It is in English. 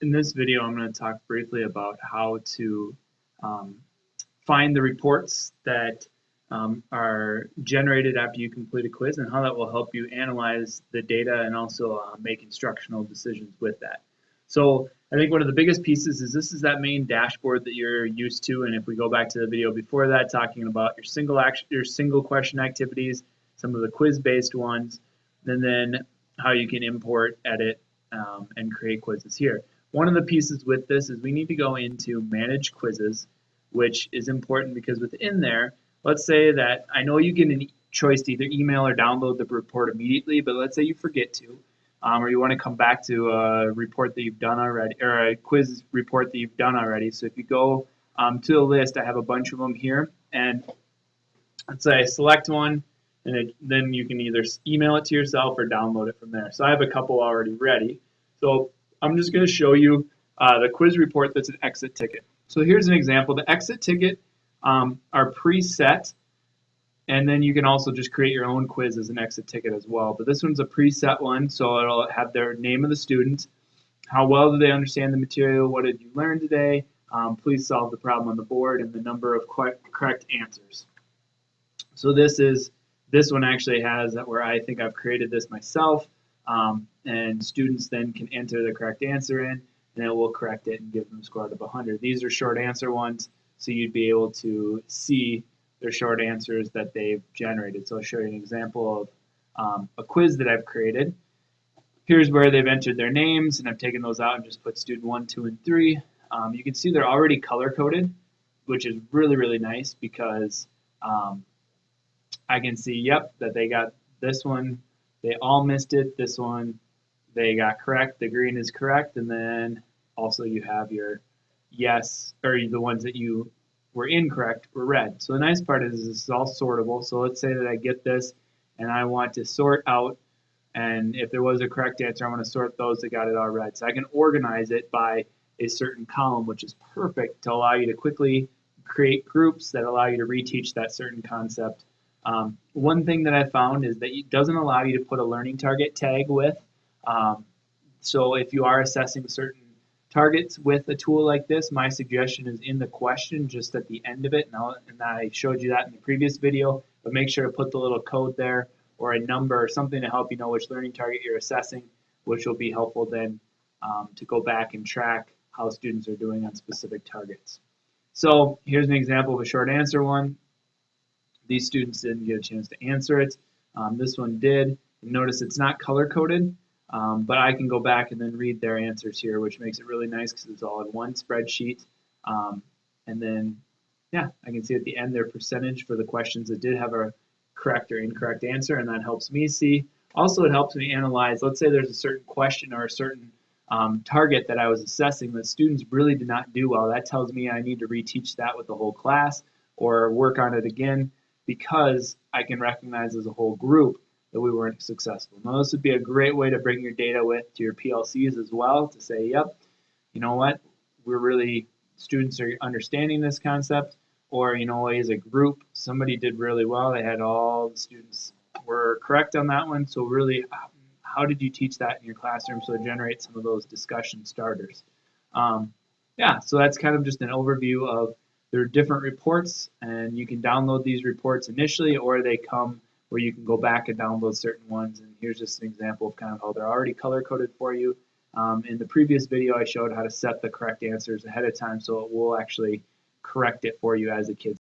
In this video, I'm going to talk briefly about how to um, find the reports that are generated after you complete a quiz and how that will help you analyze the data and also make instructional decisions with that. So I think one of the biggest pieces is this is that main dashboard that you're used to, and if we go back to the video before that, talking about your single question activities, some of the quiz-based ones, and then how you can import, edit, and create quizzes here. One of the pieces with this is we need to go into manage quizzes, which is important because within there, let's say that I know you get a choice to either email or download the report immediately, but let's say you forget to, or you want to come back to a report that you've done already, or a quiz report that you've done already. So if you go to the list, I have a bunch of them here, and let's say I select one, and then you can either email it to yourself or download it from there. So I have a couple already ready. So I'm just going to show you the quiz report that's an exit ticket. So here's an example. The exit ticket are preset, and then you can also just create your own quiz as an exit ticket as well. But this one's a preset one, so it'll have their name of the student, how well do they understand the material, what did you learn today, please solve the problem on the board, and the number of correct answers. So this one actually has that where I think I've created this myself, and students then can enter the correct answer in, and it will correct it and give them a score out of 100. These are short answer ones, so you'd be able to see their short answers that they've generated. So I'll show you an example of a quiz that I've created. Here's where they've entered their names, and I've taken those out and just put student 1, 2, and 3. You can see they're already color-coded, which is really, really nice because I can see, yep, that they got this one, they all missed it, this one they got correct, the green is correct, and then also you have your yes, or the ones that you were incorrect were red. So the nice part is this is all sortable. So let's say that I get this and I want to sort out, and if there was a correct answer, I want to sort those that got it all red. So I can organize it by a certain column, which is perfect to allow you to quickly create groups that allow you to reteach that certain concept. One thing that I found is that it doesn't allow you to put a learning target tag with. So if you are assessing certain targets with a tool like this, my suggestion is in the question just at the end of it. And I showed you that in the previous video, but make sure to put the little code there or a number or something to help you know which learning target you're assessing, which will be helpful then to go back and track how students are doing on specific targets. So here's an example of a short answer one. These students didn't get a chance to answer it. This one did. Notice it's not color-coded, but I can go back and then read their answers here, which makes it really nice because it's all in one spreadsheet. And then, yeah, I can see at the end their percentage for the questions that did have a correct or incorrect answer, and that helps me see. Also, it helps me analyze, let's say there's a certain question or a certain target that I was assessing that students really did not do well. That tells me I need to reteach that with the whole class or work on it again, because I can recognize as a whole group that we weren't successful. Now, this would be a great way to bring your data with to your PLCs as well, to say, yep, you know what, students are understanding this concept, or, you know, as a group, somebody did really well. They had all the students were correct on that one. So really, how did you teach that in your classroom? So generate some of those discussion starters. Yeah, so that's kind of just an overview of there are different reports, and you can download these reports initially, or they come where you can go back and download certain ones. And here's just an example of kind of how they're already color-coded for you. In the previous video, I showed how to set the correct answers ahead of time, so it will actually correct it for you as a kid.